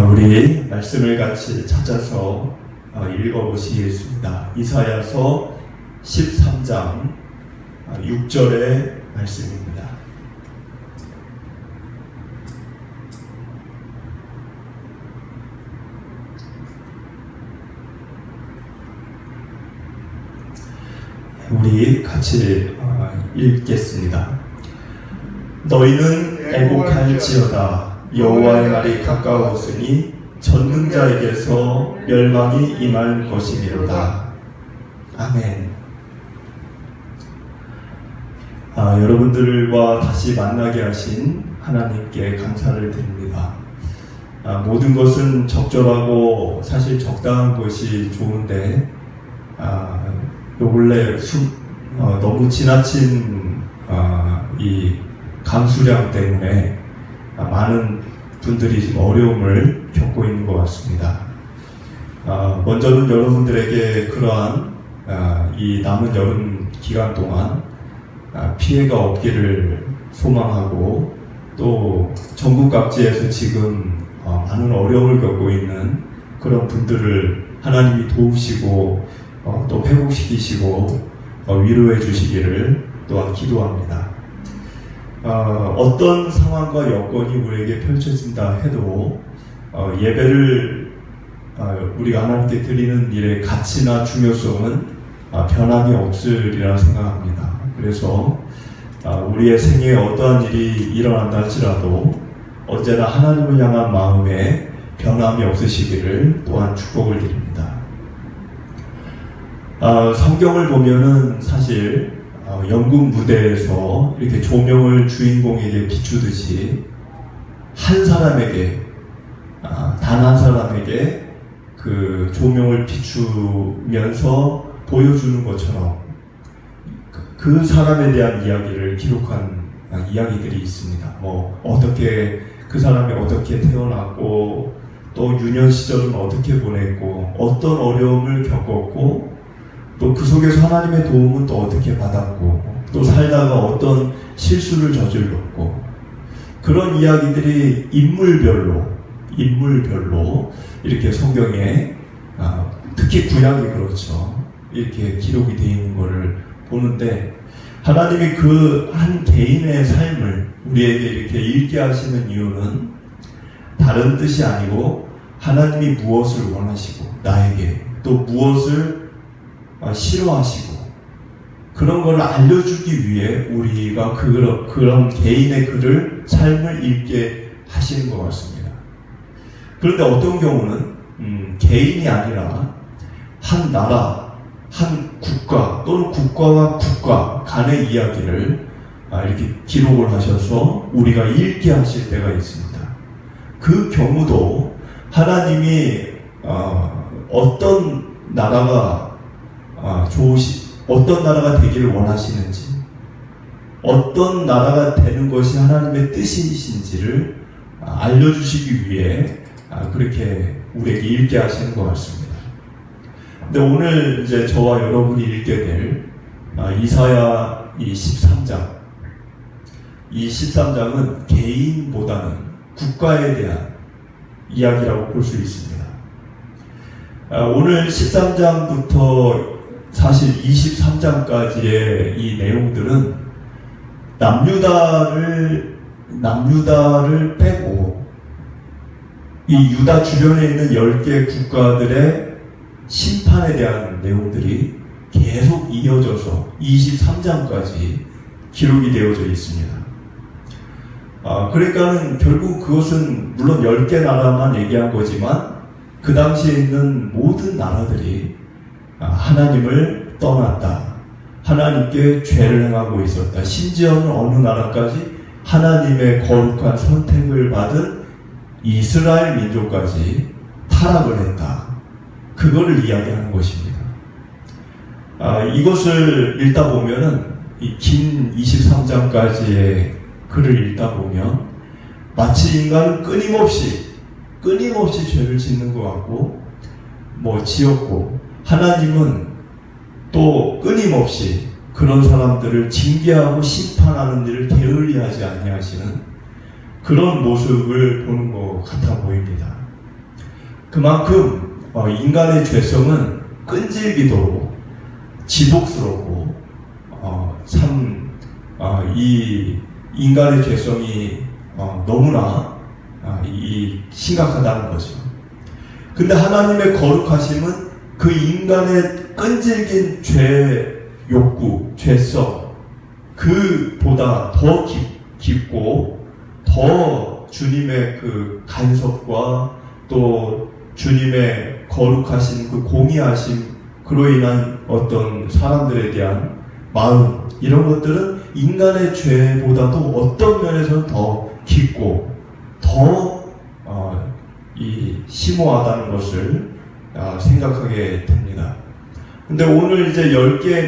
우리 말씀을 같이 찾아서 읽어보시겠습니다. 이사야서 13장 6절의 말씀입니다. 우리 같이 읽겠습니다. 너희는 애곡할지어다. 여호와의 날이 가까웠으니 전능자에게서 멸망이 임할 것이미로다. 아멘. 여러분들과 다시 만나게 하신 하나님께 감사를 드립니다. 모든 것은 적절하고 사실 적당한 것이 좋은데 요 근래 너무 지나친 이 감수량 때문에 많은 분들이 지금 어려움을 겪고 있는 것 같습니다. 먼저는 여러분들에게 그러한 이 남은 여름 기간 동안 피해가 없기를 소망하고, 또 전국 각지에서 지금 많은 어려움을 겪고 있는 그런 분들을 하나님이 도우시고 또 회복시키시고 위로해 주시기를 또한 기도합니다. 어떤 상황과 여건이 우리에게 펼쳐진다 해도 예배를 우리가 하나님께 드리는 일의 가치나 중요성은 변함이 없으리라 생각합니다. 그래서 우리의 생애에 어떠한 일이 일어난다 할지라도 언제나 하나님을 향한 마음에 변함이 없으시기를 또한 축복을 드립니다. 성경을 보면은 사실 연극 무대에서 이렇게 조명을 주인공에게 비추듯이 한 사람에게, 단 한 사람에게 그 조명을 비추면서 보여주는 것처럼 그 사람에 대한 이야기를 기록한 이야기들이 있습니다. 어떻게 그 사람이 어떻게 태어났고, 또 유년 시절은 어떻게 보냈고, 어떤 어려움을 겪었고, 또 그 속에서 하나님의 도움은 또 어떻게 받았고, 또 살다가 어떤 실수를 저질렀고, 그런 이야기들이 인물별로 이렇게 성경에 특히 구약이 그렇죠, 이렇게 기록이 되어 있는 것을 보는데, 하나님이 그 한 개인의 삶을 우리에게 이렇게 읽게 하시는 이유는 다른 뜻이 아니고, 하나님이 무엇을 원하시고 나에게 또 무엇을 싫어하시고 그런 걸 알려주기 위해 우리가 그런 개인의 글을, 삶을 읽게 하시는 것 같습니다. 그런데 어떤 경우는 개인이 아니라 한 나라, 한 국가 또는 국가와 국가 간의 이야기를 이렇게 기록을 하셔서 우리가 읽게 하실 때가 있습니다. 그 경우도 하나님이 어떤 나라가 어떤 나라가 되기를 원하시는지, 어떤 나라가 되는 것이 하나님의 뜻이신지를 알려주시기 위해 그렇게 우리에게 읽게 하시는 것 같습니다. 근데 오늘 이제 저와 여러분이 읽게 될 이사야 이 13장, 이 13장은 개인보다는 국가에 대한 이야기라고 볼 수 있습니다. 오늘 13장부터 사실 23장까지의 이 내용들은 남유다를 빼고 이 유다 주변에 있는 10개 국가들의 심판에 대한 내용들이 계속 이어져서 23장까지 기록이 되어져 있습니다. 그러니까는 결국 그것은 물론 10개 나라만 얘기한 거지만 그 당시에 있는 모든 나라들이 하나님을 떠났다, 하나님께 죄를 행하고 있었다, 심지어는 어느 나라까지 하나님의 거룩한 선택을 받은 이스라엘 민족까지 타락을 했다, 그거를 이야기하는 것입니다. 이것을 읽다 보면은 이 긴 23장까지의 글을 읽다 보면 마치 인간은 끊임없이 죄를 짓는 것 같고 지었고, 하나님은 또 끊임없이 그런 사람들을 징계하고 심판하는 일을 게을리하지 아니하시는 그런 모습을 보는 것 같아 보입니다. 그만큼 인간의 죄성은 끈질기도록 지독스럽고 참 이 인간의 죄성이 너무나 이 심각하다는 거죠. 근데 하나님의 거룩하심은 그 인간의 끈질긴 죄 욕구, 죄성 그보다 더 깊고 더 주님의 그 간섭과 또 주님의 거룩하신 그 공의하심 그로 인한 어떤 사람들에 대한 마음 이런 것들은 인간의 죄보다도 어떤 면에서는 더 깊고 더 심오하다는 것을 생각하게 됩니다. 근데 오늘 이제 10개의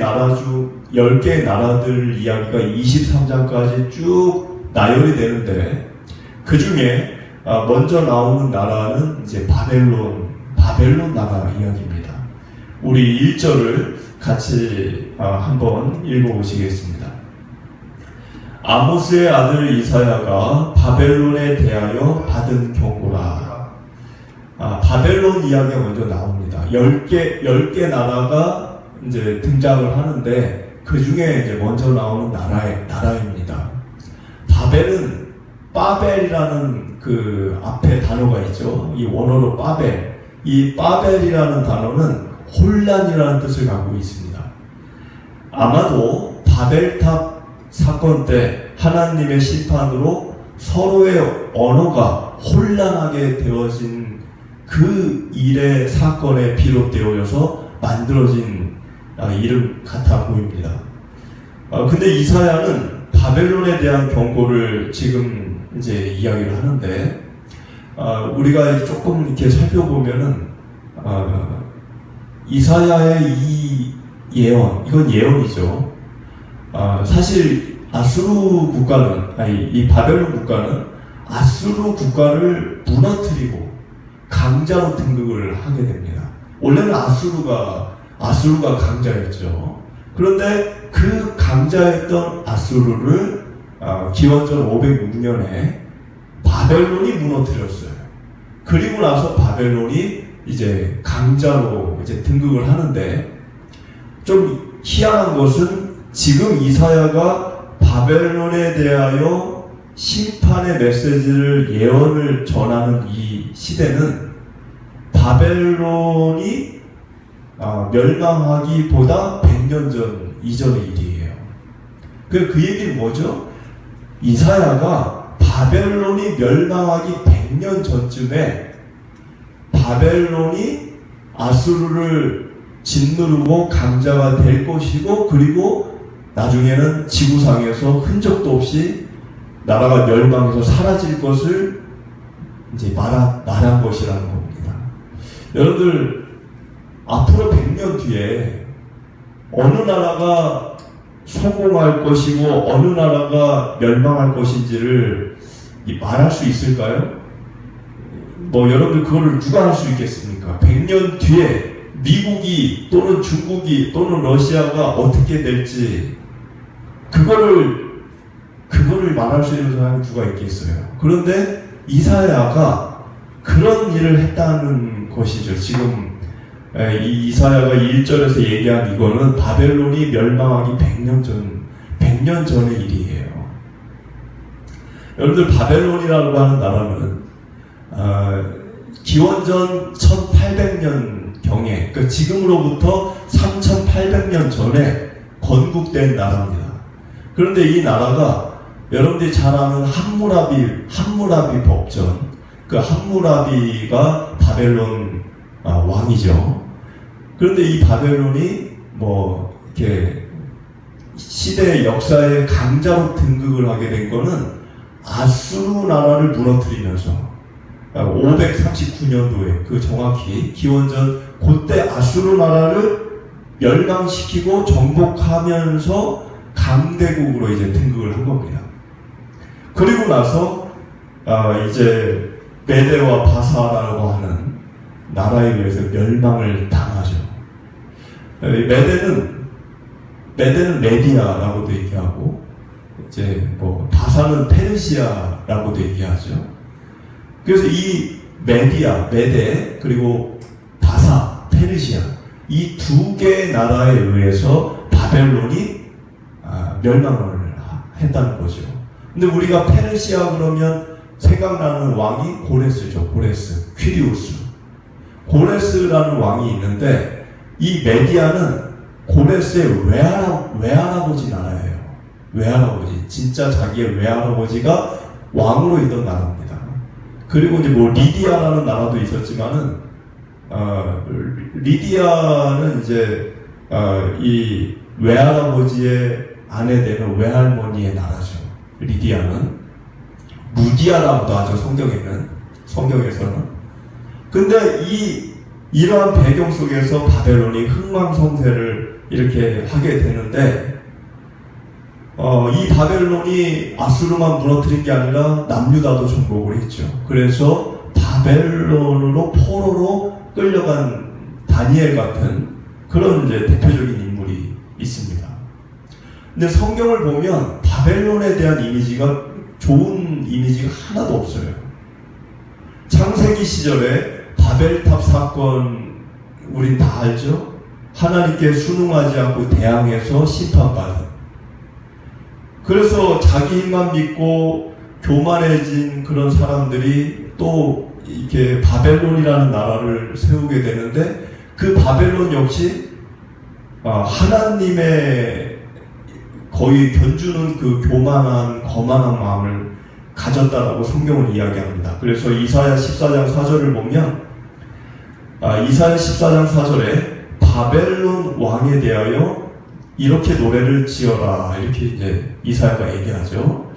나라들 이야기가 23장까지 쭉 나열이 되는데 그 중에 먼저 나오는 나라는 이제 바벨론 나라 이야기입니다. 우리 1절을 같이 한번 읽어보시겠습니다. 아모스의 아들 이사야가 바벨론에 대하여 받은 경고라. 바벨론 이야기가 먼저 나옵니다. 10개 나라가 이제 등장을 하는데 그 중에 이제 먼저 나오는 나라입니다. 바벨은 빠벨이라는 그 앞에 단어가 있죠. 이 원어로 빠벨. 이 빠벨이라는 단어는 혼란이라는 뜻을 갖고 있습니다. 아마도 바벨탑 사건 때 하나님의 심판으로 서로의 언어가 혼란하게 되어진 그 일의 사건에 비롯되어서 만들어진 이름 같아 보입니다. 근데 이사야는 바벨론에 대한 경고를 지금 이제 이야기를 하는데 우리가 조금 이렇게 살펴보면은 이사야의 이 예언, 이건 예언이죠. 사실 아수르 국가는 이 바벨론 국가는 아수르 국가를 무너뜨리고 강자로 등극을 하게 됩니다. 원래는 아수르가 강자였죠. 그런데 그 강자였던 아수르를 기원전 506년에 바벨론이 무너뜨렸어요. 그리고 나서 바벨론이 이제 강자로 이제 등극을 하는데 좀 희한한 것은 지금 이사야가 바벨론에 대하여 심판의 메시지를 예언을 전하는 이 시대는 바벨론이 멸망하기보다 100년 전 이전의 일이에요. 그 얘기는 뭐죠? 이사야가 바벨론이 멸망하기 100년 전쯤에 바벨론이 아수르를 짓누르고 강자가 될 것이고 그리고 나중에는 지구상에서 흔적도 없이 나라가 멸망해서 사라질 것을 이제 말한 것이라는 겁니다. 여러분들 앞으로 100년 뒤에 어느 나라가 성공할 것이고 어느 나라가 멸망할 것인지를 말할 수 있을까요? 여러분들 그거를 누가 할 수 있겠습니까? 100년 뒤에 미국이 또는 중국이 또는 러시아가 어떻게 될지 그거를 말할 수 있는 사람이 누가 있겠어요. 그런데 이사야가 그런 일을 했다는 것이죠. 지금 이 이사야가 1절에서 얘기한 이거는 바벨론이 멸망하기 100년 전의 일이에요. 여러분들 바벨론이라고 하는 나라는 기원전 1800년 경에 그러니까 지금으로부터 3800년 전에 건국된 나라입니다. 그런데 이 나라가 여러분들이 잘 아는 함무라비 법전 그 함무라비가 바벨론 왕이죠. 그런데 이 바벨론이 이렇게 시대의 역사의 강자로 등극을 하게 된 거는 아수르 나라를 무너뜨리면서 539년도에 그 정확히 기원전 그때 아수르 나라를 멸망시키고 정복하면서 강대국으로 이제 등극을 한 겁니다. 그리고 나서 이제 메데와 바사라고 하는 나라에 의해서 멸망을 당하죠. 메데는 메디아라고도 얘기하고 이제 바사는 페르시아라고도 얘기하죠. 그래서 이 메데, 그리고 바사, 페르시아, 이 두 개의 나라에 의해서 바벨론이 멸망을 했다는 거죠. 근데 우리가 페르시아 그러면 생각나는 왕이 고레스죠. 고레스, 퀴리우스. 고레스라는 왕이 있는데 이 메디아는 고레스의 외할아버지 나라예요. 외할아버지, 진짜 자기의 외할아버지가 왕으로 있던 나라입니다. 그리고 이제 뭐 리디아라는 나라도 있었지만은 리디아는 이제 이 외할아버지의 아내 되는 외할머니의 나라죠. 리디아는 무디아라고도 하죠. 성경에서는. 근데 이러한 배경 속에서 바벨론이 흥망성쇠를 이렇게 하게 되는데, 이 바벨론이 아수르만 무너뜨린 게 아니라 남유다도 정복을 했죠. 그래서 바벨론으로 포로로 끌려간 다니엘 같은 그런 이제 대표적인 인물이 있습니다. 근데 성경을 보면 바벨론에 대한 이미지가 좋은 이미지가 하나도 없어요. 창세기 시절에 바벨탑 사건 우린 다 알죠? 하나님께 순응하지 않고 대항해서 심판받은. 그래서 자기 힘만 믿고 교만해진 그런 사람들이 또 이렇게 바벨론이라는 나라를 세우게 되는데, 그 바벨론 역시 하나님의 거의 견주는 그 교만한 거만한 마음을 가졌다라고 성경은 이야기합니다. 그래서 이사야 14장 4절을 보면 이사야 14장 4절에 바벨론 왕에 대하여 이렇게 노래를 지어라, 이렇게 이제 이사야가 얘기하죠.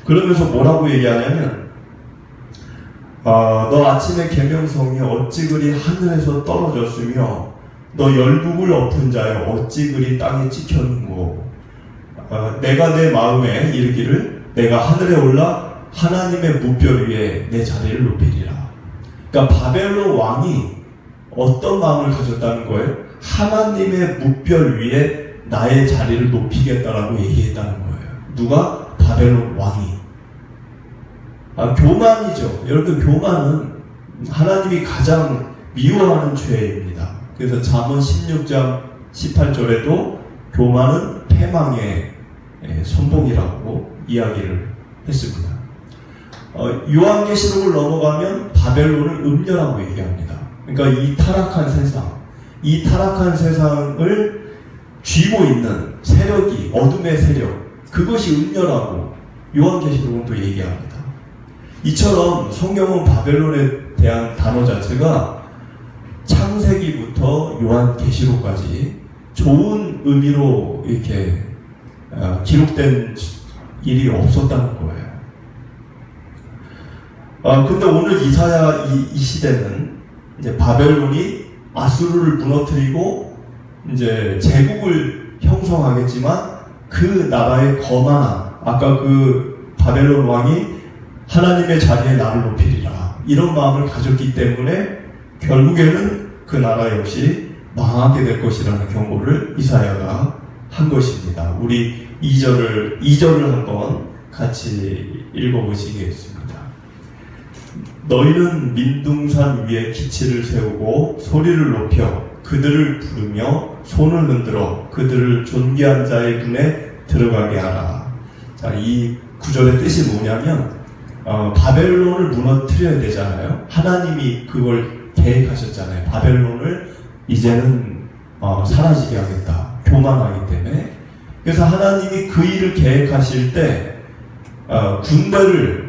그러면서 뭐라고 얘기하냐면 너 아침에 계명성이 어찌 그리 하늘에서 떨어졌으며 너 열국을 엎은 자여 어찌 그리 땅에 찍혔는고. 내가 내 마음에 이르기를 내가 하늘에 올라 하나님의 무별 위에 내 자리를 높이리라. 그러니까 바벨론 왕이 어떤 마음을 가졌다는 거예요? 하나님의 무별 위에 나의 자리를 높이겠다라고 얘기했다는 거예요. 누가? 바벨론 왕이. 교만이죠. 여러분, 교만은 하나님이 가장 미워하는 죄입니다. 그래서 잠언 16장 18절에도 교만은 패망의 선봉이라고 이야기를 했습니다. 요한계시록을 넘어가면 바벨론을 음녀라고 얘기합니다. 그러니까 이 타락한 세상을 쥐고 있는 세력이, 어둠의 세력, 그것이 음녀라고 요한계시록은 또 얘기합니다. 이처럼 성경은 바벨론에 대한 단어 자체가 창세기부터 요한계시록까지 좋은 의미로 이렇게 기록된 일이 없었다는 거예요. 근데 오늘 이사야 이 시대는 이제 바벨론이 아수르를 무너뜨리고 이제 제국을 형성하겠지만 그 나라의 거만함, 아까 그 바벨론 왕이 하나님의 자리에 나를 높이리라, 이런 마음을 가졌기 때문에 결국에는 그 나라 역시 망하게 될 것이라는 경고를 이사야가 한 것입니다. 우리 2절을 한번 같이 읽어보시겠습니다. 너희는 민둥산 위에 기치를 세우고 소리를 높여 그들을 부르며 손을 흔들어 그들을 존귀한 자의 문에 들어가게 하라. 자, 이 구절의 뜻이 뭐냐면 바벨론을 무너뜨려야 되잖아요. 하나님이 그걸 계획하셨잖아요. 바벨론을 이제는 사라지게 하겠다. 교만하기 때문에. 그래서 하나님이 그 일을 계획하실 때 군사를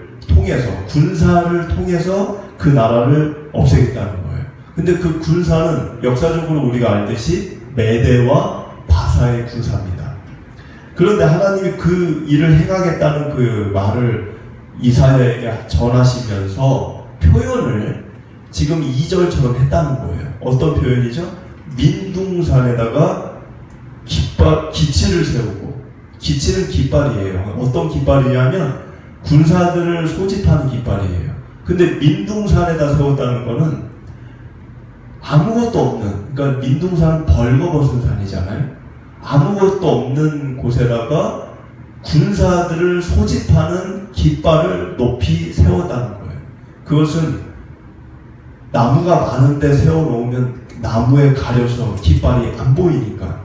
통해서 그 나라를 없애겠다는 거예요. 근데 그 군사는 역사적으로 우리가 알듯이 메대와 바사의 군사입니다. 그런데 하나님이 그 일을 행하겠다는 그 말을 이사야에게 전하시면서 표현을 지금 2절처럼 했다는 거예요. 어떤 표현이죠? 민둥산에다가 기치를 세우고, 기치는 깃발이에요. 어떤 깃발이냐면 군사들을 소집하는 깃발이에요. 근데 민둥산에다 세웠다는 거는 아무것도 없는, 그러니까 민둥산은 벌거벗은 산이잖아요. 아무것도 없는 곳에다가 군사들을 소집하는 깃발을 높이 세웠다는 거예요. 그것은 나무가 많은데 세워놓으면 나무에 가려서 깃발이 안 보이니까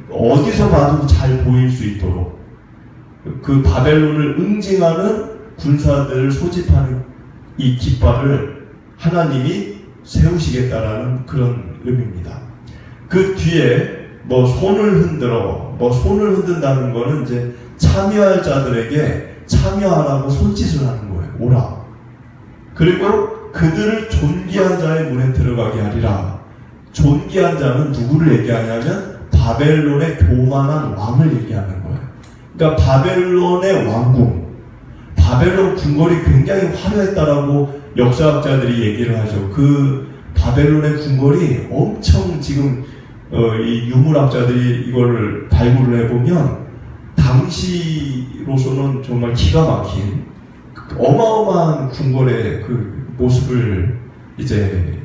어디서 봐도 잘 보일 수 있도록 그 바벨론을 응징하는 군사들을 소집하는 이 깃발을 하나님이 세우시겠다라는 그런 의미입니다. 그 뒤에 손을 흔든다는 거는 이제 참여할 자들에게 참여하라고 손짓을 하는 거예요. 오라. 그리고 그들을 존귀한 자의 문에 들어가게 하리라. 존귀한 자는 누구를 얘기하냐면 바벨론의 교만한 왕을 얘기하는 거예요. 그러니까 바벨론의 왕궁, 바벨론 궁궐이 굉장히 화려했다라고 역사학자들이 얘기를 하죠. 그 바벨론의 궁궐이 엄청 지금 이 유물학자들이 이거를 발굴을 해보면 당시로서는 정말 기가 막힌 어마어마한 궁궐의 그 모습을 이제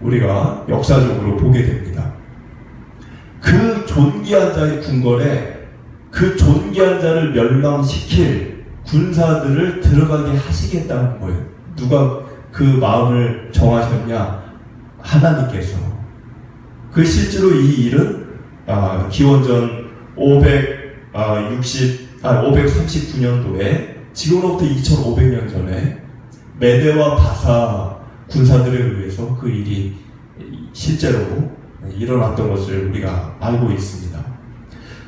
우리가 역사적으로 보게 됩니다. 그 존귀한 자의 궁궐에 그 존귀한 자를 멸망시킬 군사들을 들어가게 하시겠다는 거예요. 누가 그 마음을 정하셨냐? 하나님께서. 그 실제로 이 일은 기원전 539년도에 지금으로부터 2500년 전에 메대와 바사 군사들에 의해서 그 일이 실제로 일어났던 것을 우리가 알고 있습니다.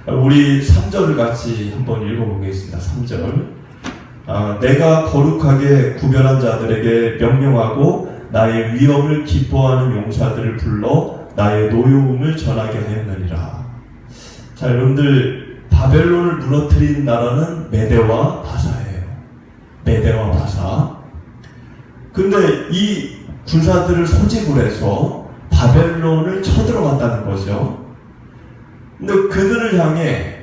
우리 3절을 같이 한번 읽어보겠습니다. 3절. 내가 거룩하게 구별한 자들에게 명령하고 나의 위엄을 기뻐하는 용사들을 불러 나의 노여움을 전하게 하였느니라. 자, 여러분들, 바벨론을 무너뜨린 나라는 메대와 바사예요. 메대와 바사. 근데 이 군사들을 소집을 해서 바벨론을 쳐들어갔다는 거죠. 근데 그들을 향해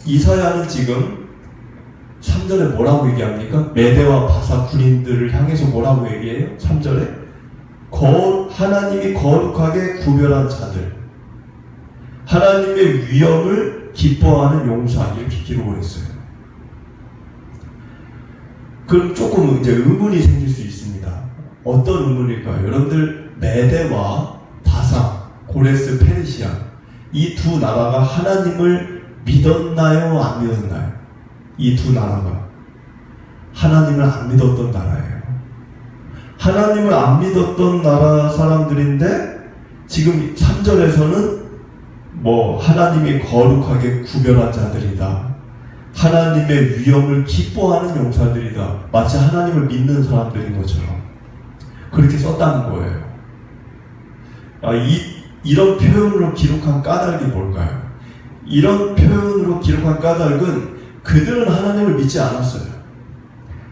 이사야는 지금 3절에 뭐라고 얘기합니까? 메대와 바사 군인들을 향해서 뭐라고 얘기해요? 3절에 하나님이 거룩하게 구별한 자들, 하나님의 위엄을 기뻐하는 용사, 이렇게 기록을 했어요. 그럼 조금 이제 의문이 생길 수 있습니다. 어떤 의문일까요? 여러분들, 메대와 바사, 고레스, 페르시아, 이 두 나라가 하나님을 믿었나요? 안 믿었나요? 이 두 나라가 하나님을 안 믿었던 나라예요. 하나님을 안 믿었던 나라 사람들인데 지금 3절에서는 하나님이 거룩하게 구별한 자들이다, 하나님의 위엄을 기뻐하는 용사들이다, 마치 하나님을 믿는 사람들인 것처럼 그렇게 썼다는 거예요. 이런 표현으로 기록한 까닭이 뭘까요? 이런 표현으로 기록한 까닭은 그들은 하나님을 믿지 않았어요.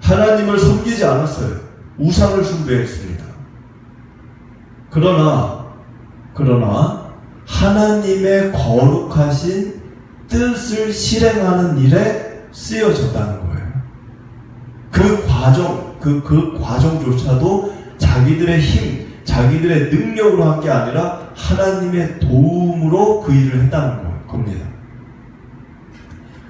하나님을 섬기지 않았어요. 우상을 숭배했습니다. 그러나 하나님의 거룩하신 뜻을 실행하는 일에 쓰여졌다는 거예요. 그 과정조차도 자기들의 힘, 자기들의 능력으로 한 게 아니라 하나님의 도움으로 그 일을 했다는 겁니다.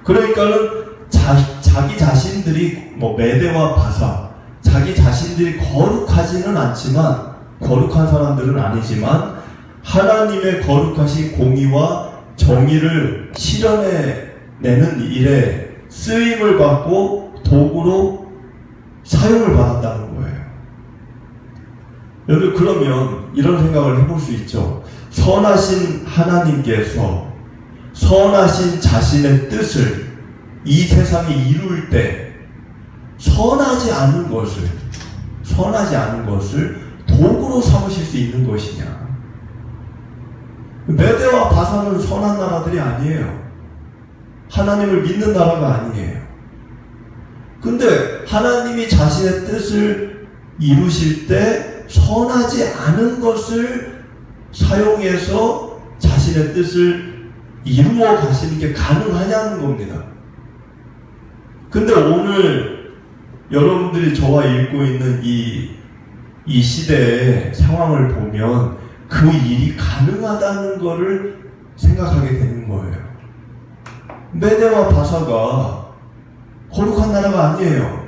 그러니까는 자기 자신들이 메대와 바사, 자기 자신들이 거룩하지는 않지만, 거룩한 사람들은 아니지만 하나님의 거룩하신 공의와 정의를 실현해내는 일에 쓰임을 받고 도구로 사용을 받았다는 거예요. 여러분, 그러면 이런 생각을 해볼 수 있죠. 선하신 하나님께서 선하신 자신의 뜻을 이 세상에 이룰 때 선하지 않은 것을 도구로 삼으실 수 있는 것이냐? 메대와 바사는 선한 나라들이 아니에요. 하나님을 믿는 나라가 아니에요. 근데 하나님이 자신의 뜻을 이루실 때 선하지 않은 것을 사용해서 자신의 뜻을 이루어 가시는 게 가능하냐는 겁니다. 근데 오늘 여러분들이 저와 읽고 있는 이 시대의 상황을 보면 그 일이 가능하다는 것을 생각하게 되는 거예요. 메대와 바사가 거룩한 나라가 아니에요.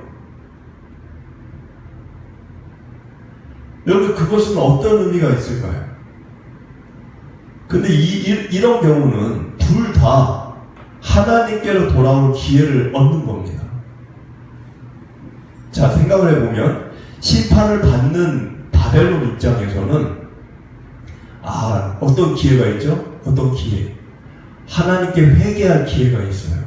여러분, 그것은 어떤 의미가 있을까요? 근데 이런 경우는 둘 다 하나님께로 돌아올 기회를 얻는 겁니다. 자, 생각을 해보면 심판을 받는 바벨론 입장에서는 어떤 기회가 있죠? 어떤 기회? 하나님께 회개할 기회가 있어요.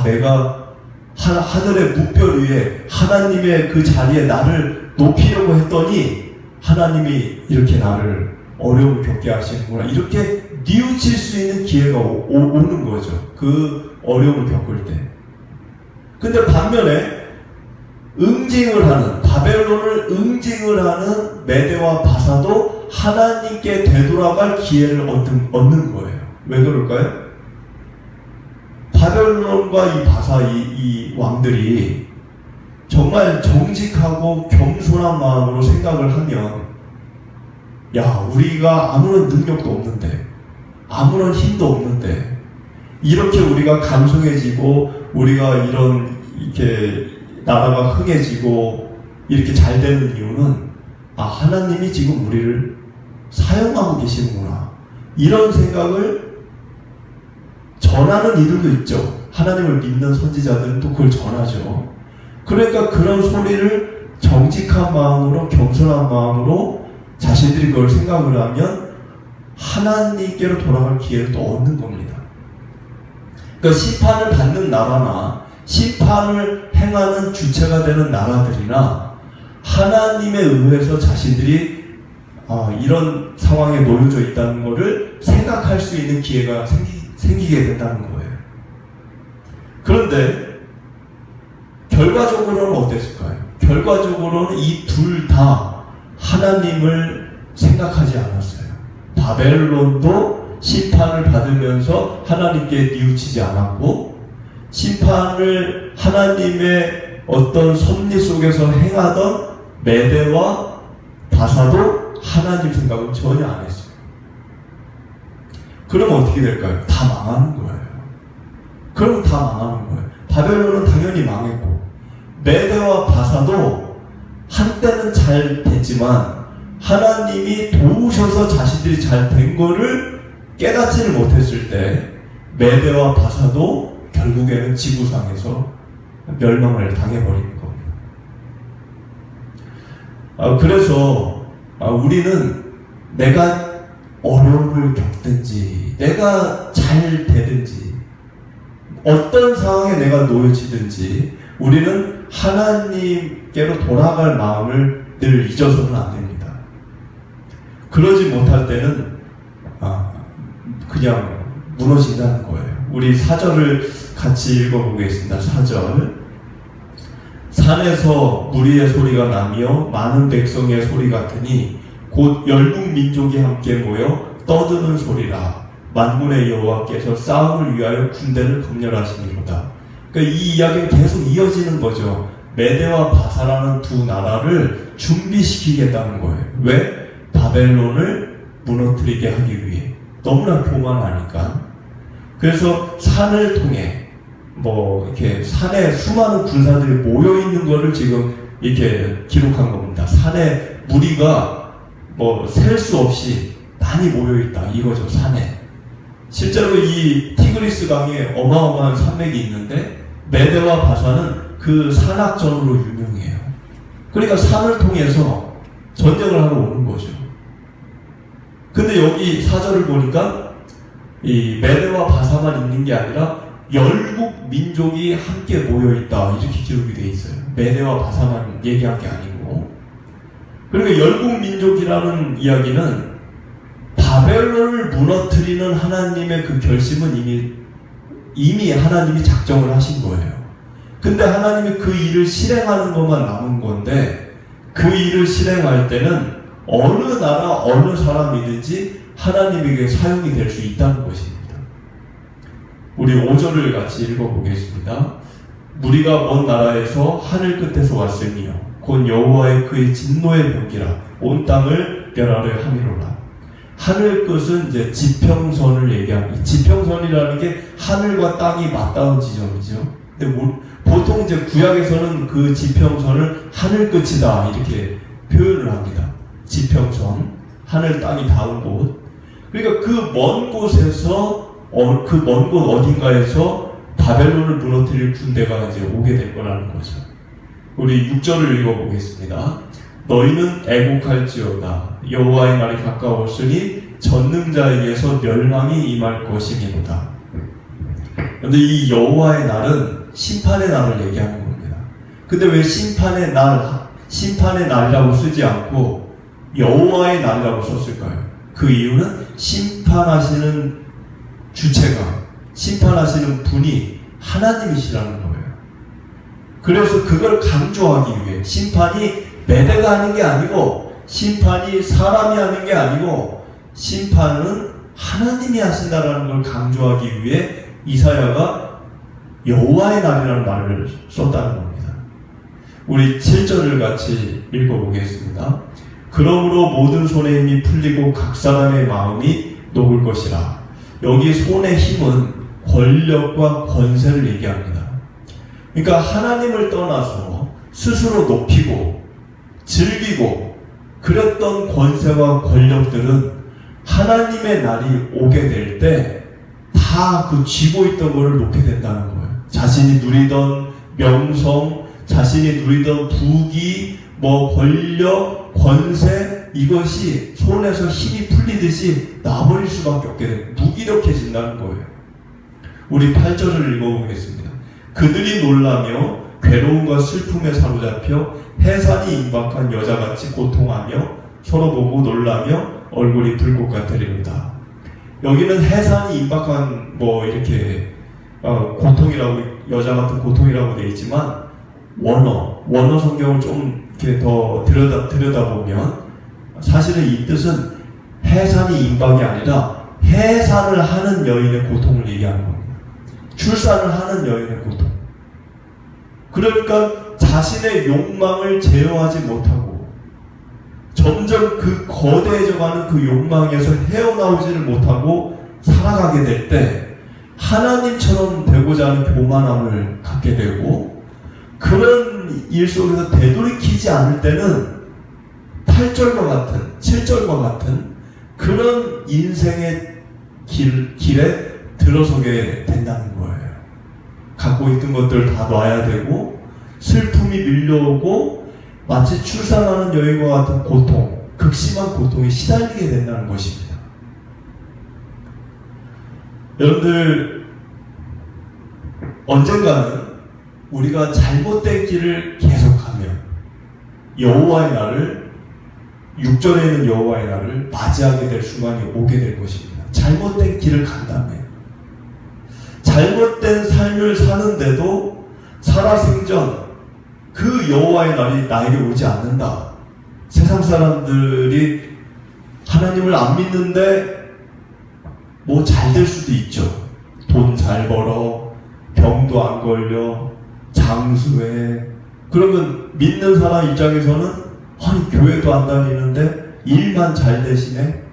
내가 하늘의 무별 위에 하나님의 그 자리에 나를 높이려고 했더니 하나님이 이렇게 나를 어려움을 겪게 하시는구나. 이렇게 뉘우칠 수 있는 기회가 오는 거죠. 그 어려움을 겪을 때. 근데 반면에 바벨론을 응징을 하는 메대와 바사도 하나님께 되돌아갈 기회를 얻는 거예요. 왜 그럴까요? 바벨론과 이 바사 이 왕들이 정말 정직하고 겸손한 마음으로 생각을 하면, 우리가 아무런 능력도 없는데, 아무런 힘도 없는데, 이렇게 우리가 강성해지고, 우리가 이렇게 나라가 흥해지고, 이렇게 잘 되는 이유는, 하나님이 지금 우리를 사용하고 계시는구나. 이런 생각을 전하는 이들도 있죠. 하나님을 믿는 선지자들은 또 그걸 전하죠. 그러니까 그런 소리를 정직한 마음으로, 겸손한 마음으로 자신들이 그걸 생각을 하면 하나님께로 돌아갈 기회를 또 얻는 겁니다. 그러니까 심판을 받는 나라나 심판을 행하는 주체가 되는 나라들이나 하나님에 의해서 자신들이 이런 상황에 놓여져 있다는 것을 생각할 수 있는 기회가 생기게 된다는 거예요. 그런데 결과적으로는 어땠을까요? 결과적으로는 이 둘 다 하나님을 생각하지 않았어요. 바벨론도 심판을 받으면서 하나님께 뉘우치지 않았고, 심판을 하나님의 어떤 섭리 속에서 행하던 메대와 바사도 하나님 생각은 전혀 안 했어요. 그러면 어떻게 될까요? 다 망하는 거예요. 그러면 다 망하는 거예요. 바벨론은 당연히 망했고, 메대와 바사도 한때는 잘 됐지만 하나님이 도우셔서 자신들이 잘 된 거를 깨닫지를 못했을 때 메대와 바사도 결국에는 지구상에서 멸망을 당해버리는 겁니다. 그래서 우리는 내가 어려움을 겪든지 내가 잘 되든지 어떤 상황에 내가 놓여지든지 우리는 하나님께로 돌아갈 마음을 늘 잊어서는 안 됩니다. 그러지 못할 때는 그냥 무너진다는 거예요. 우리 4절을 같이 읽어보겠습니다. 4절. 산에서 무리의 소리가 나며 많은 백성의 소리 같으니 곧 열국 민족이 함께 모여 떠드는 소리라. 만군의 여호와께서 싸움을 위하여 군대를 검열하시니로다. 그러니까 이 이야기는 계속 이어지는 거죠. 메대와 바사라는 두 나라를 준비시키겠다는 거예요. 왜? 바벨론을 무너뜨리게 하기 위해. 너무나 교만하니까. 그래서 산을 통해 이렇게 산에 수많은 군사들이 모여 있는 거를 지금 이렇게 기록한 겁니다. 산에 무리가 셀 수 없이 많이 모여 있다 이거죠. 산에. 실제로 이 티그리스 강에 어마어마한 산맥이 있는데 메대와 바사는 그 산악전으로 유명해요. 그러니까 산을 통해서 전쟁을 하러 오는 거죠. 근데 여기 4절을 보니까 이 메대와 바사만 있는 게 아니라 열국 민족이 함께 모여있다 이렇게 기록이 되어 있어요. 메대와 바사만 얘기한 게 아니고. 그러니까 열국 민족이라는 이야기는 바벨론을 무너뜨리는 하나님의 그 결심은 이미 하나님이 작정을 하신 거예요. 근데 하나님이 그 일을 실행하는 것만 남은 건데 그 일을 실행할 때는 어느 나라 어느 사람이든지 하나님에게 사용이 될 수 있다는 것입니다. 우리 5절을 같이 읽어보겠습니다. 무리가 먼 나라에서 하늘 끝에서 왔으며 곧 여호와의 그의 진노의 벽이라 온 땅을 멸하려 함이로라. 하늘 끝은 이제 지평선을 얘기합니다. 지평선이라는 게 하늘과 땅이 맞닿은 지점이죠. 근데 보통 이제 구약에서는 그 지평선을 하늘 끝이다 이렇게 표현을 합니다. 지평선, 하늘 땅이 닿은 곳. 그러니까 그 먼 곳에서 그 먼 곳 어딘가에서 바벨론을 무너뜨릴 군대가 이제 오게 될 거라는 거죠. 우리 6절을 읽어보겠습니다. 너희는 애곡할지어다. 여호와의 날이 가까웠으니 전능자에게서 멸망이 임할 것이니로다. 그런데 이 여호와의 날은 심판의 날을 얘기하는 겁니다. 근데 왜 심판의 날이라고 쓰지 않고 여호와의 날이라고 썼을까요? 그 이유는 심판하시는 주체가, 심판하시는 분이 하나님이시라는 거예요. 그래서 그걸 강조하기 위해, 심판이 매대가 하는 게 아니고, 심판이 사람이 하는 게 아니고, 심판은 하나님이 하신다라는 걸 강조하기 위해 이사야가 여호와의 날이라는 말을 썼다는 겁니다. 우리 7절을 같이 읽어보겠습니다. 그러므로 모든 손의 힘이 풀리고 각 사람의 마음이 녹을 것이라. 여기 손의 힘은 권력과 권세를 얘기합니다. 그러니까 하나님을 떠나서 스스로 높이고 즐기고 그랬던 권세와 권력들은 하나님의 날이 오게 될 때 다 그 쥐고 있던 것을 놓게 된다는 거예요. 자신이 누리던 명성, 자신이 누리던 부귀, 권력, 권세, 이것이 손에서 힘이 풀리듯이 놔버릴 수밖에 없게 돼요. 무기력해진다는 거예요. 우리 8절을 읽어보겠습니다. 그들이 놀라며 괴로움과 슬픔에 사로잡혀 해산이 임박한 여자같이 고통하며 서로 보고 놀라며 얼굴이 불꽃 같으리로다. 여기는 해산이 임박한 이렇게 고통이라고, 여자 같은 고통이라고 되어 있지만 원어 성경을 좀 이렇게 더 들여다보면 사실은 이 뜻은 해산이 임박이 아니라 해산을 하는 여인의 고통을 얘기하는 겁니다. 출산을 하는 여인의 고통. 그러니까 자신의 욕망을 제어하지 못하고 점점 그 거대해져가는 그 욕망에서 헤어나오지를 못하고 살아가게 될 때 하나님처럼 되고자 하는 교만함을 갖게 되고, 그런 일 속에서 되돌이키지 않을 때는 8절과 같은, 7절과 같은 그런 인생의 길에 들어서게 된다는 거예요. 갖고 있던 것들 다 놔야 되고, 슬픔이 밀려오고, 마치 출산하는 여인과 같은 고통, 극심한 고통에 시달리게 된다는 것입니다. 여러분들, 언젠가는 우리가 잘못된 길을 계속하며 여호와의 날을, 6절에 있는 여호와의 날을 맞이하게 될 순간이 오게 될 것입니다. 잘못된 길을 간다면, 잘못된 삶을 사는데도 살아생전 그 여호와의 날이 나에게 오지 않는다. 세상 사람들이 하나님을 안 믿는데 잘 될 수도 있죠. 돈 잘 벌어, 병도 안 걸려, 장수해. 그러면 믿는 사람 입장에서는 아니 교회도 안 다니는데 일만 잘 되시네?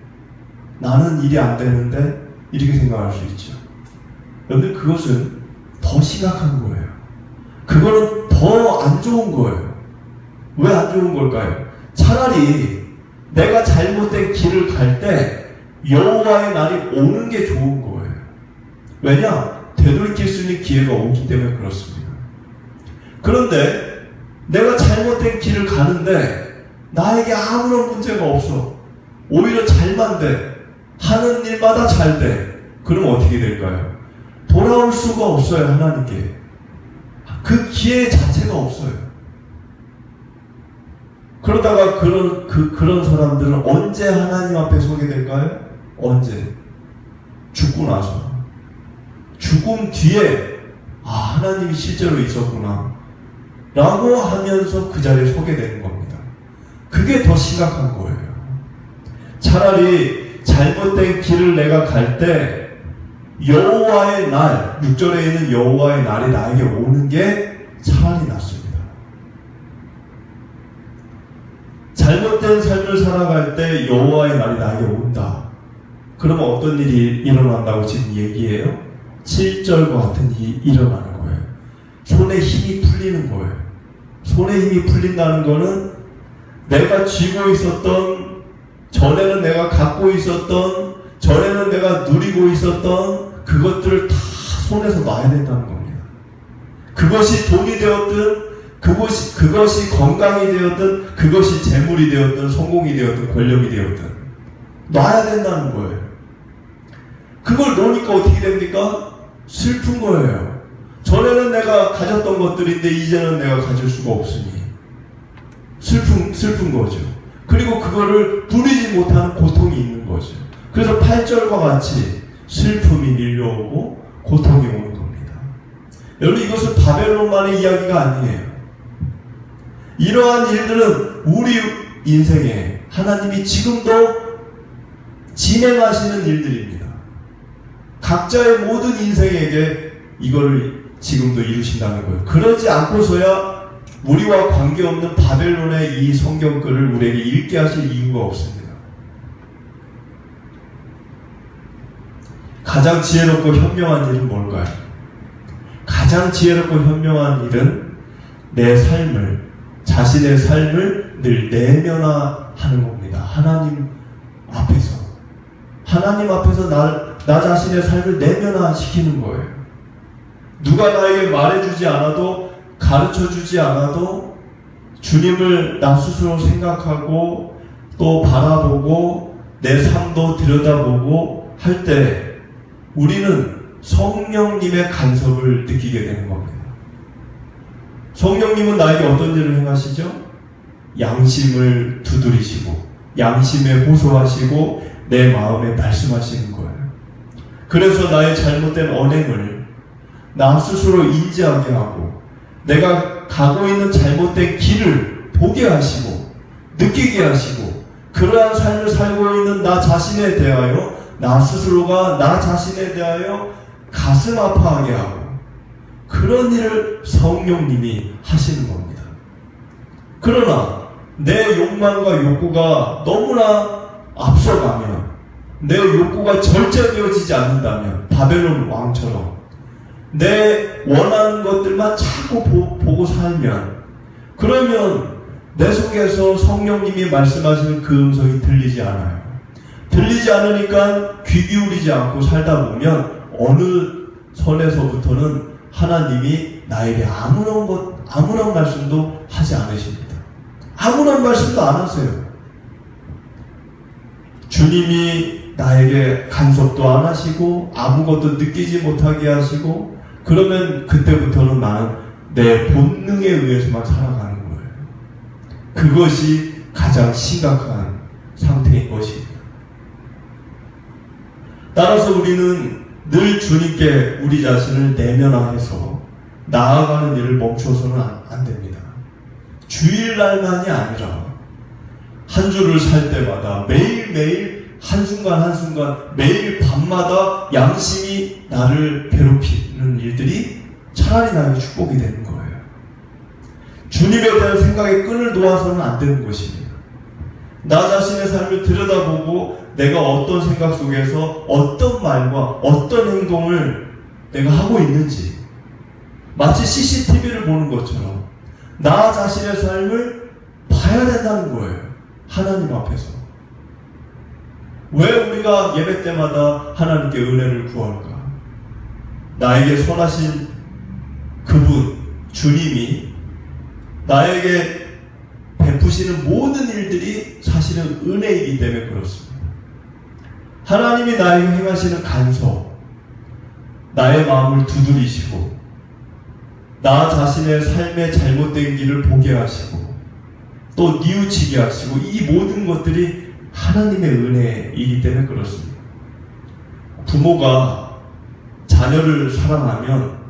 나는 일이 안 되는데? 이렇게 생각할 수 있죠. 그런데 그것은 더 심각한 거예요. 그거는 더 안 좋은 거예요. 왜 안 좋은 걸까요? 차라리 내가 잘못된 길을 갈 때 여호와의 날이 오는 게 좋은 거예요. 왜냐? 되돌이킬 수 있는 기회가 오기 때문에 그렇습니다. 그런데 내가 잘못된 길을 가는데 나에게 아무런 문제가 없어. 오히려 잘만 돼. 하는 일마다 잘 돼. 그럼 어떻게 될까요? 돌아올 수가 없어요, 하나님께. 그 기회 자체가 없어요. 그러다가 그런 사람들은 언제 하나님 앞에 서게 될까요? 언제? 죽고 나서. 죽음 뒤에 하나님이 실제로 있었구나 라고 하면서 그 자리에 서게 되는 겁니다. 그게 더 심각한 거예요. 차라리 잘못된 길을 내가 갈 때 여호와의 날, 6절에 있는 여호와의 날이 나에게 오는 게 차라리 낫습니다. 잘못된 삶을 살아갈 때 여호와의 날이 나에게 온다. 그러면 어떤 일이 일어난다고 지금 얘기해요? 7절과 같은 일이 일어나는 거예요. 손에 힘이 풀리는 거예요. 손에 힘이 풀린다는 거는 내가 쥐고 있었던, 전에는 내가 갖고 있었던, 전에는 내가 누리고 있었던 그것들을 다 손에서 놔야 된다는 겁니다. 그것이 돈이 되었든, 그것이 건강이 되었든, 그것이 재물이 되었든, 성공이 되었든, 권력이 되었든 놔야 된다는 거예요. 그걸 놓으니까 어떻게 됩니까? 슬픈 거예요. 전에는 내가 가졌던 것들인데 이제는 내가 가질 수가 없으니 슬픈 거죠. 그리고 그거를 누리지 못하는 고통이 있는 거죠. 그래서 8절과 같이 슬픔이 밀려오고 고통이 오는 겁니다. 여러분, 이것은 바벨론만의 이야기가 아니에요. 이러한 일들은 우리 인생에 하나님이 지금도 진행하시는 일들입니다. 각자의 모든 인생에게 이거를 지금도 이루신다는 거예요. 그러지 않고서야 우리와 관계없는 바벨론의 이 성경글을 우리에게 읽게 하실 이유가 없습니다. 가장 지혜롭고 현명한 일은 뭘까요? 가장 지혜롭고 현명한 일은 내 삶을, 자신의 삶을 늘 내면화하는 겁니다. 하나님 앞에서. 하나님 앞에서 나 자신의 삶을 내면화시키는 거예요. 누가 나에게 말해주지 않아도, 가르쳐주지 않아도 주님을 나 스스로 생각하고 또 바라보고 내 삶도 들여다보고 할 때 우리는 성령님의 간섭을 느끼게 되는 겁니다. 성령님은 나에게 어떤 일을 행하시죠? 양심을 두드리시고 양심에 호소하시고 내 마음에 말씀하시는 거예요. 그래서 나의 잘못된 언행을 나 스스로 인지하게 하고 내가 가고 있는 잘못된 길을 보게 하시고 느끼게 하시고 그러한 삶을 살고 있는 나 자신에 대하여 나 스스로가 나 자신에 대하여 가슴 아파하게 하고 그런 일을 성령님이 하시는 겁니다. 그러나 내 욕망과 욕구가 너무나 앞서가면 내 욕구가 절제되어지지 않는다면 바벨론 왕처럼 내 원하는 것들만 자꾸 보고 살면 그러면 내 속에서 성령님이 말씀하시는 그 음성이 들리지 않아요. 들리지 않으니까 귀 기울이지 않고 살다 보면 어느 선에서부터는 하나님이 나에게 아무런 말씀도 하지 않으십니다. 아무런 말씀도 안 하세요. 주님이 나에게 간섭도 안 하시고 아무것도 느끼지 못하게 하시고 그러면 그때부터는 나는 내 본능에 의해서만 살아가는 거예요. 그것이 가장 심각한 상태인 것입니다. 따라서 우리는 늘 주님께 우리 자신을 내면화해서 나아가는 일을 멈춰서는 안 됩니다. 주일날만이 아니라 한 주를 살 때마다 매일매일 한순간 한순간 매일 밤마다 양심이 나를 괴롭히는 일들이 차라리 나에게 축복이 되는 거예요. 주님에 대한 생각의 끈을 놓아서는 안 되는 것입니다. 나 자신의 삶을 들여다보고 내가 어떤 생각 속에서 어떤 말과 어떤 행동을 내가 하고 있는지 마치 CCTV를 보는 것처럼 나 자신의 삶을 봐야 된다는 거예요. 하나님 앞에서. 왜 우리가 예배 때마다 하나님께 은혜를 구할까? 나에게 선하신 그분, 주님이 나에게 베푸시는 모든 일들이 사실은 은혜이기 때문에 그렇습니다. 하나님이 나에게 행하시는 간섭, 나의 마음을 두드리시고 나 자신의 삶의 잘못된 길을 보게 하시고 또 뉘우치게 하시고 이 모든 것들이 하나님의 은혜이기 때문에 그렇습니다. 부모가 자녀를 사랑하면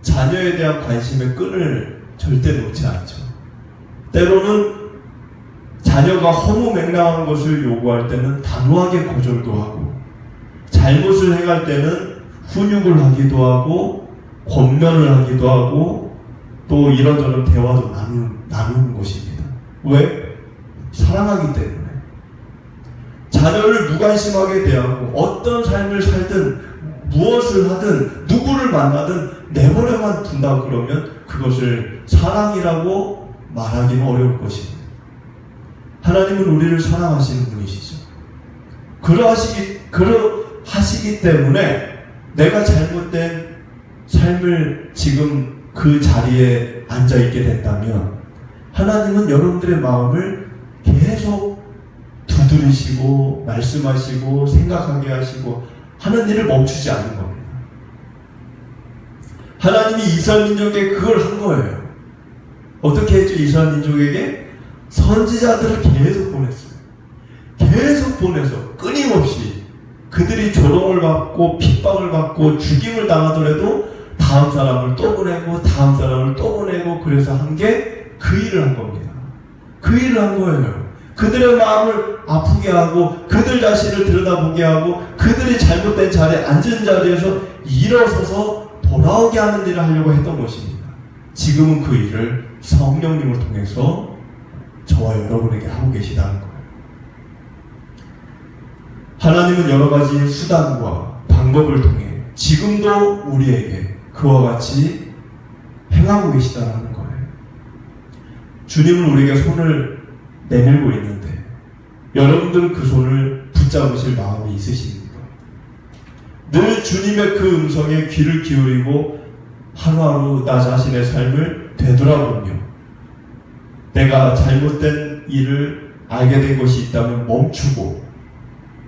자녀에 대한 관심의 끈을 절대 놓지 않죠. 때로는 자녀가 허무맹랑한 것을 요구할 때는 단호하게 거절도 하고 잘못을 행할 때는 훈육을 하기도 하고 권면을 하기도 하고 또 이런저런 대화도 나누는 것입니다. 왜? 사랑하기 때문에. 자녀를 무관심하게 대하고 어떤 삶을 살든 무엇을 하든 누구를 만나든 내버려만 둔다 그러면 그것을 사랑이라고 말하기는 어려울 것입니다. 하나님은 우리를 사랑하시는 분이시죠. 그러하시기 때문에 내가 잘못된 삶을 지금 그 자리에 앉아있게 됐다면 하나님은 여러분들의 마음을 계속 두드리시고 말씀하시고 생각하게 하시고 하는 일을 멈추지 않는 겁니다. 하나님이 이스라엘 민족에게 그걸 한 거예요. 어떻게 했죠? 이스라엘 민족에게 선지자들을 계속 보냈어요. 계속 보내서 끊임없이 그들이 조롱을 받고 핍박을 받고 죽임을 당하더라도 다음 사람을 또 보내고 다음 사람을 또 보내고 그래서 한 게 그 일을 한 겁니다. 그 일을 한 거예요. 그들의 마음을 아프게 하고 그들 자신을 들여다보게 하고 그들이 잘못된 자리에 앉은 자리에서 일어서서 돌아오게 하는 일을 하려고 했던 것입니다. 지금은 그 일을 성령님을 통해서 저와 여러분에게 하고 계시다는 거예요. 하나님은 여러 가지 수단과 방법을 통해 지금도 우리에게 그와 같이 행하고 계시다는 거예요. 주님은 우리에게 손을 내밀고 있는데 여러분들은 그 손을 붙잡으실 마음이 있으십니까? 늘 주님의 그 음성에 귀를 기울이고 하루하루 나 자신의 삶을 되돌아보며 내가 잘못된 일을 알게 된 것이 있다면 멈추고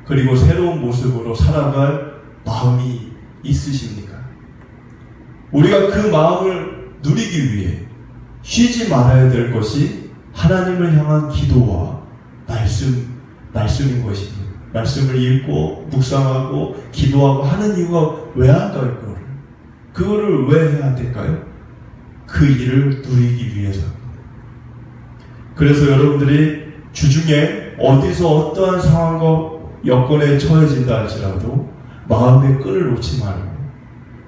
그리고 새로운 모습으로 살아갈 마음이 있으십니까? 우리가 그 마음을 누리기 위해 쉬지 말아야 될 것이 하나님을 향한 기도와 말씀인 것입니다. 말씀을 읽고 묵상하고 기도하고 하는 이유가 왜 할까요? 그거를 왜 해야 될까요? 그 일을 누리기 위해서입니다. 그래서 여러분들이 주중에 어디서 어떠한 상황과 여건에 처해진다 할지라도 마음의 끈을 놓지 말고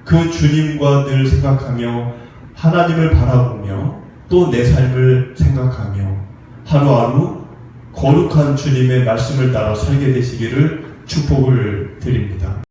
그 주님과 늘 생각하며 하나님을 바라보며 또 내 삶을 생각하며 하루하루 거룩한 주님의 말씀을 따라 살게 되시기를 축복을 드립니다.